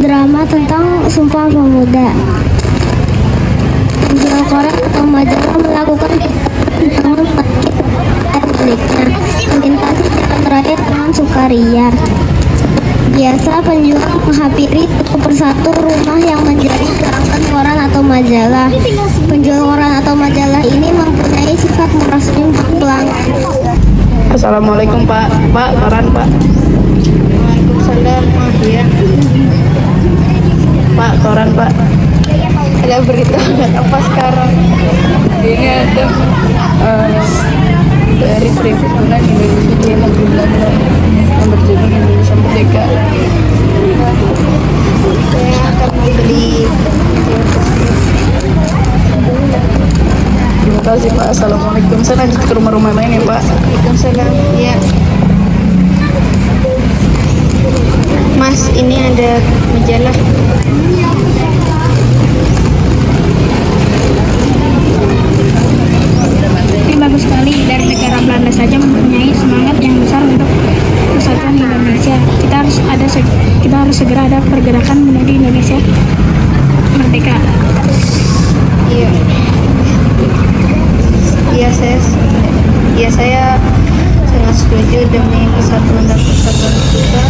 drama tentang Sumpah Pemuda. Penjual koran atau majalah melakukan pertemuan miliknya melintasi jalan raya dengan sukaria. Biasa penjual menghampiri satu persatu rumah yang menjadi pelanggan koran atau majalah. Penjual koran atau majalah ini mempunyai sifat merasui pelanggan. Assalamualaikum Pak. Pak, koran Pak. Waalaikumsalam. Maaf ya. Pak, koran Pak. Ada berita apa sekarang? Ini ada dari Perhimpunan Indonesia Timur Belanda yang berjudul Indonesia Merdeka. Saya akan membeli. Terima kasih Pak. Assalamualaikum. Saya lanjut ke rumah-rumah lain ya Pak. Waalaikumsalam. Ya. Mas, ini ada majalah. Ini bagus sekali. Dari negara Belanda saja mempunyai semangat yang besar untuk persatuan Indonesia. Kita harus segera ada pergerakan menuju Indonesia merdeka. Iya. Saya sangat setuju demi kesatuan dan persatuan kita.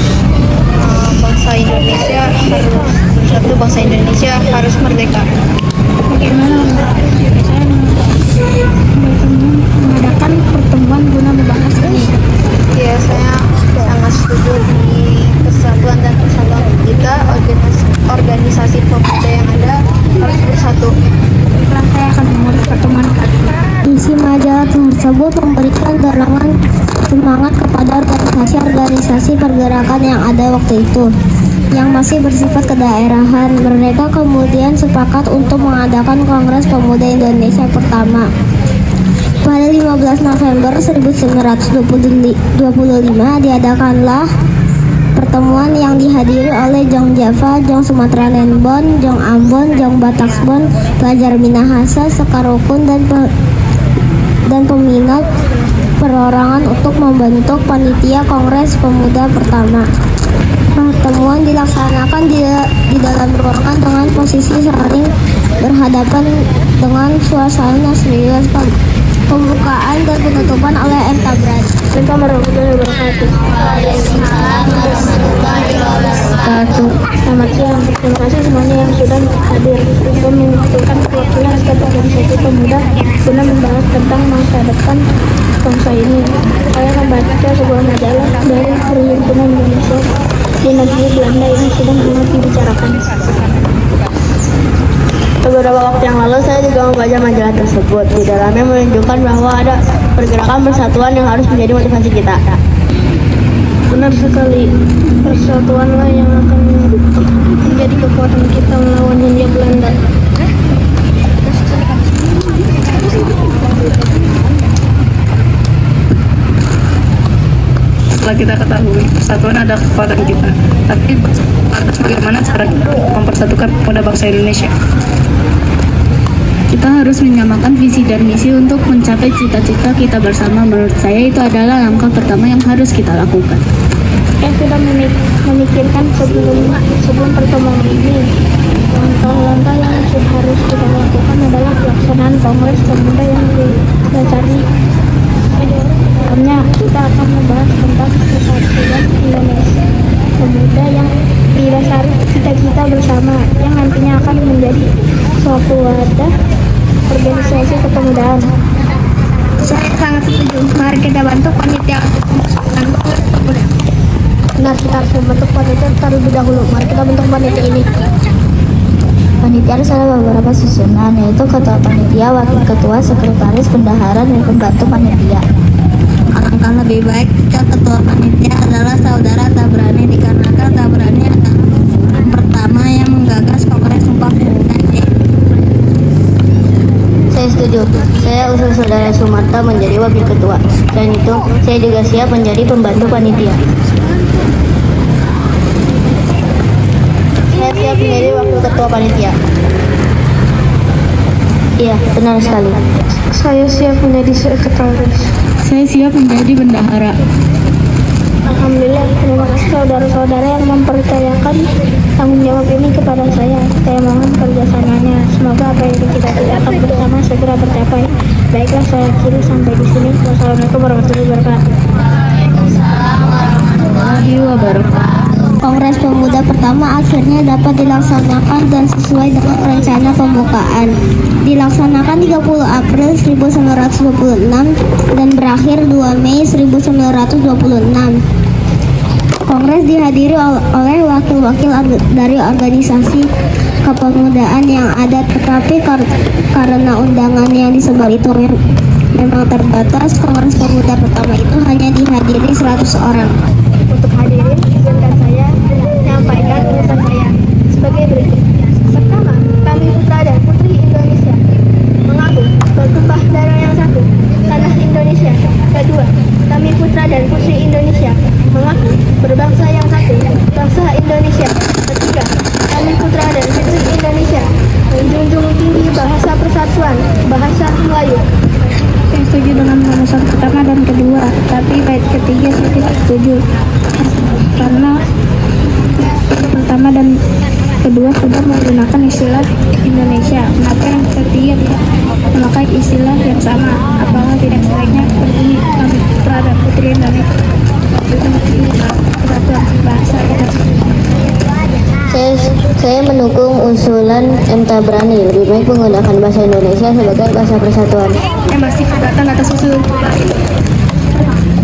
Bangsa Indonesia harus merdeka. Bagaimana saya mengadakan pertemuan guna membahas ini? Ya, saya sangat setuju di kesatuan dan persatuan kita. Organisasi pemuda yang ada harus bersatu. Setelah saya akan mengurus pertemuan kali ini. Isi majalah tersebut memberikan dorongan semangat kepada organisasi-organisasi pergerakan yang ada waktu itu yang masih bersifat kedaerahan. Mereka kemudian sepakat untuk mengadakan Kongres Pemuda Indonesia pertama. Pada 15 November 1925 diadakanlah pertemuan yang dihadiri oleh Jong Java, Jong Sumatera Nenbon, Jong Ambon, Jong Bataksbon, pelajar Minahasa, Sekarukun, dan peminat perorangan untuk membentuk panitia Kongres Pemuda pertama. Pertemuan dilaksanakan di dalam ruangan dengan posisi saling berhadapan dengan suasana serius. Pembukaan dan penutupan oleh M. Tabrani. Assalamualaikum warahmatullahi wabarakatuh. Selamat siang. Terima kasih semuanya yang sudah hadir untuk menentukan perwakilan setiap organisasi pemuda guna membahas tentang masa depan bangsa ini. Saya membaca sebuah majalah dari Perhimpunan Indonesia di negeri Belanda yang sedang hangat dibicarakan. Beberapa waktu yang lalu saya juga membaca majalah tersebut. Di dalamnya menunjukkan bahwa ada pergerakan persatuan yang harus menjadi motivasi kita. Benar sekali, persatuanlah yang akan menjadi kekuatan kita melawan Hindia Belanda. Setelah kita ketahui persatuan ada kekuatan kita, tapi bagaimana cara kita mempersatukan pemuda bangsa Indonesia? Kita harus menyamakan visi dan misi untuk mencapai cita-cita kita bersama. Menurut saya itu adalah langkah pertama yang harus kita lakukan. Saya sudah memikirkan sebelum pertemuan ini. Langkah-langkah yang harus kita lakukan adalah pelaksanaan Kongres Pemuda yang didasari. Dalamnya kita akan membahas tentang persatuan Indonesia Pemuda yang didasari cita-cita bersama yang nantinya akan menjadi suatu wadah organisasi kepemudaan. Saya sangat setuju. Mari kita bantu panitia untuk pemuda. Benar, kita harus membentuk panitia terlebih dahulu. Mari kita bentuk panitia ini. Panitia ada beberapa susunan, yaitu ketua panitia, wakil ketua, sekretaris, bendahara, dan pembantu panitia. Alangkah lebih baik jika ketua panitia adalah saudara Tabrani, dikarenakan Tabrani adalah orang pertama yang menggagas Kongres Sumpah Pemuda. Saya setuju. Saya usul saudara Sumarta menjadi wakil ketua. Selain itu, saya juga siap menjadi pembantu panitia. Saya siap menjadi wakil ketua panitia. Iya, benar sekali. Saya siap menjadi sekretaris. Saya siap menjadi bendahara. Alhamdulillah, terima kasih saudara-saudara yang mempercayakan tanggung jawab ini kepada saya. Saya mohon kerjasamanya. Semoga apa yang kita akan bersama segera tercapai. Baiklah, saya akhiri sampai di sini. Wassalamualaikum warahmatullahi wabarakatuh. Warahmatullahi wabarakatuh. Kongres Pemuda pertama akhirnya dapat dilaksanakan dan sesuai dengan rencana pembukaan. Dilaksanakan 30 April 1926 dan berakhir 2 Mei 1926. Kongres dihadiri oleh wakil-wakil dari organisasi kepemudaan yang ada, tetapi karena undangan yang disebar itu memang terbatas, Kongres Pemuda pertama itu hanya dihadiri 100 orang. Untuk hadirin, izinkan saya menyampaikan urusan saya sebagai berikut. Pertama, kami putra dan putri Indonesia mengaku bertumpah darah yang satu, tanah Indonesia. Kedua, kami putra dan putri Indonesia mengaku berbangsa yang satu, bangsa Indonesia. Ketiga, kami putra dan putri Indonesia menjunjung tinggi bahasa persatuan, bahasa Melayu. Saya setuju dengan rumusan pertama dan kedua, tapi bait ketiga saya tidak setuju karena pertama dan kedua sudah menggunakan istilah Indonesia. Kenapa yang ketiga memakai istilah yang sama? Apakah tidak sebaiknya berbunyi kami putra dan putri Indonesia persatuan bahasa Indonesia? Saya mendukung usulan M. Tabrani. Lebih baik menggunakan bahasa Indonesia sebagai bahasa persatuan. Saya masih keberatan atas usul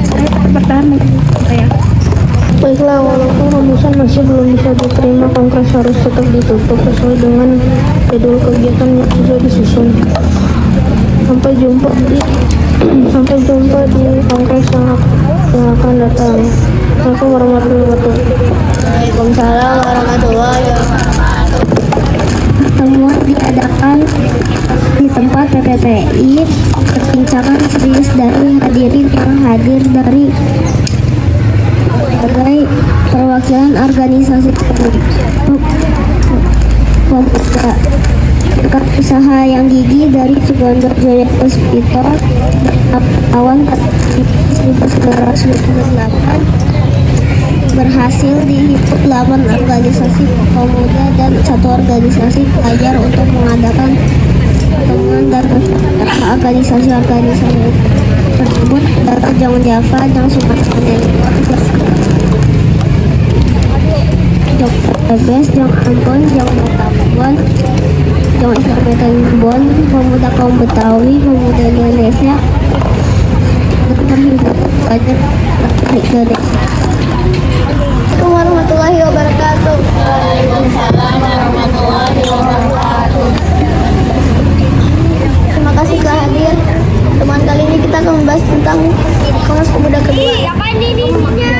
saya bertahan dengan saya. Baiklah, walaupun rumusan masih belum bisa diterima, kongres harus tetap ditutup sesuai dengan jadwal kegiatan yang sudah disusun. Sampai jumpa di kongres yang akan datang. Assalamualaikum warahmatullahi wabarakatuh. Waalaikumsalam warahmatullahi wabarakatuh. Pertemuan diadakan di tempat PPPI. Perbincangan serius dari hadirin yang hadir dari berbagai perwakilan organisasi pemuda. Berkat usaha yang gigih dari Sugando Joyo Puspito tahun 1928 berhasil dihimpun 8 organisasi pemuda dan 1 organisasi pelajar untuk mengadakan pertemuan dan organisasi-organisasi tersebut dari Jong Java, Jong Sumatera Nenggor, Jong Tebes, Jong Ambon, Jong Batakbon, Jong Islametan Bon, Pemuda Kaum Betawi, Pemuda Indonesia, dan perhimpunan pelajar Indonesia. Assalamualaikum warahmatullahi wabarakatuh. Waalaikumsalam warahmatullahi wabarakatuh. Terima kasih telah hadir. Teman kali ini kita akan membahas tentang Kongres Pemuda kedua. Sebelumnya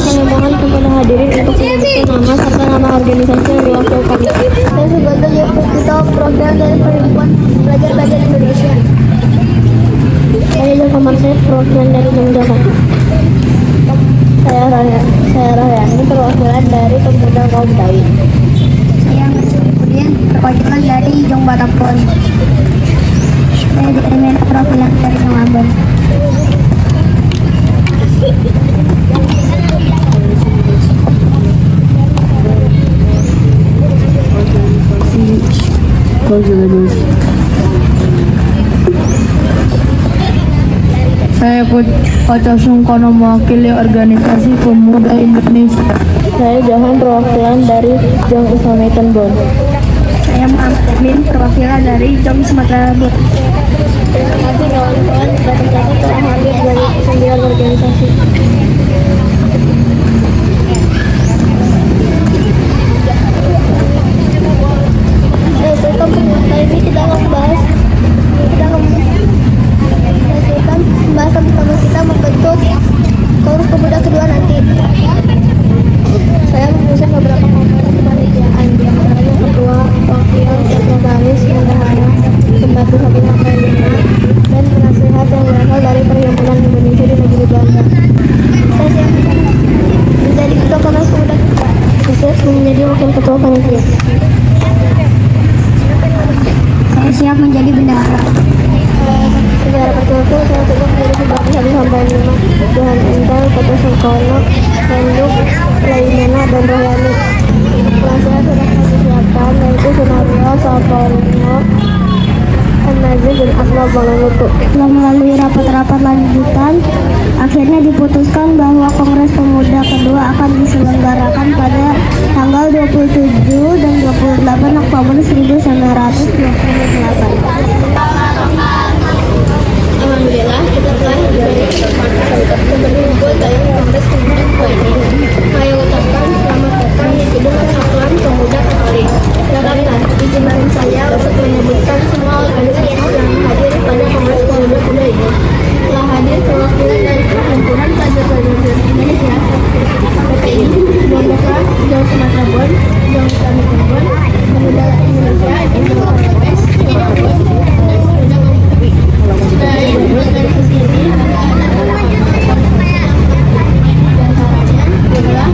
saya mohon kepada hadirin untuk menyebutkan nama serta nama organisasi yang diwakilkan. Saya Sugando Joyo Puspito, program dari Perhimpunan Pelajar-Pelajar Indonesia. Saya Joko Marset, perwakilan dari Jong Java. Saya Rohyani, perwakilan dari Pemuda Kaum Betawi. Saya kemudian perwakilan dari Jong Batakbon. Saya dari perwakilan dari Jong Ambon. Saya Paca Sungkono mewakili organisasi pemuda Indonesia. Saya Johan, perwakilan dari Jong Islametan Bon. Saya Muhammad Amin, perwakilan dari Jong Sumatera Barat. Terima kasih kawan-kawan dan telah hadir dari 9 organisasi. Kali ini kita akan membahas pembahasan pertama kita membentuk Kongres Pemuda kedua nanti. Saya menyusun beberapa komponen kepanitiaan, di antaranya ketua, wakil, sekretaris, bendahara, pembantu kabinet pembina, dan penasehat yang berasal dari Perhimpunan Indonesia di negeri Belanda. Saya siap menjadi ketua Kongres Pemuda kedua. Saya siap menjadi wakil ketua panitia. Saya siap menjadi bendahara. Secara tertutup saya tutup diri sebagai hari hamba lima Tuhan Endal, Kota Sengkono, Renduk, Lainena, dan Rohani. Kelas saya sudah kami siapkan, yaitu Sunario, Saparino, An-Nazir, dan Asma Banglanutu. Setelah melalui rapat-rapat lanjutan, akhirnya diputuskan bahwa Kongres Pemuda kedua akan diselenggarakan pada tanggal 27 dan 28 Oktober 1928. Alhamdulillah, kita telah diberi kesempatan untuk berkumpul dalam Kongres Pemuda kedua ini. Saya ucapkan selamat datang di Gedung Persatuan Pemuda Katolik. Jakarta, izinkan saya untuk menyebutkan semua organisasi yang hadir pada Kongres Pemuda kedua ini. Telah hadir perwakilan dari Perhimpunan Pelajar-Pelajar Indonesia, PPI, Jongdeka, Jong Sumatera Bon, Jong Kami Bon, Pemuda Indonesia, Indo PPS, Jong dari organisasi ini ada anak-anak yang diantaranya adalah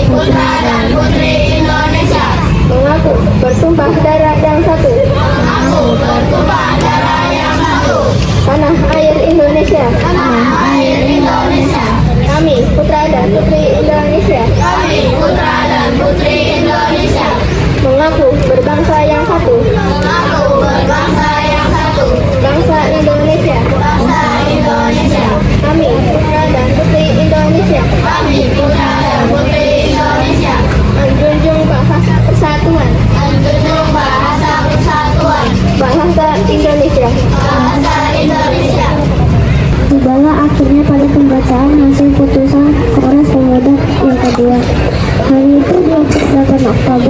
putra dan putri Indonesia. Mengaku bertumpah darah yang satu. Mengaku bertumpah darah yang satu. Tanah air Indonesia. Tanah air Indonesia. Kami putra dan putri Indonesia. Kami putra dan putri Indonesia. Mengaku berbangsa yang satu. Mengaku berbangsa yang satu. Bangsa Indonesia. Bangsa Indonesia. Kami putra dan putri Indonesia. Kami putra dan putri Indonesia. Menjunjung bahasa persatuan. Menjunjung bahasa persatuan. Bahasa Indonesia. Bahasa Indonesia. Tibalah akhirnya pada pembacaan hasil putusan Kongres Pemuda yang kedua. Hari itu 28 Oktober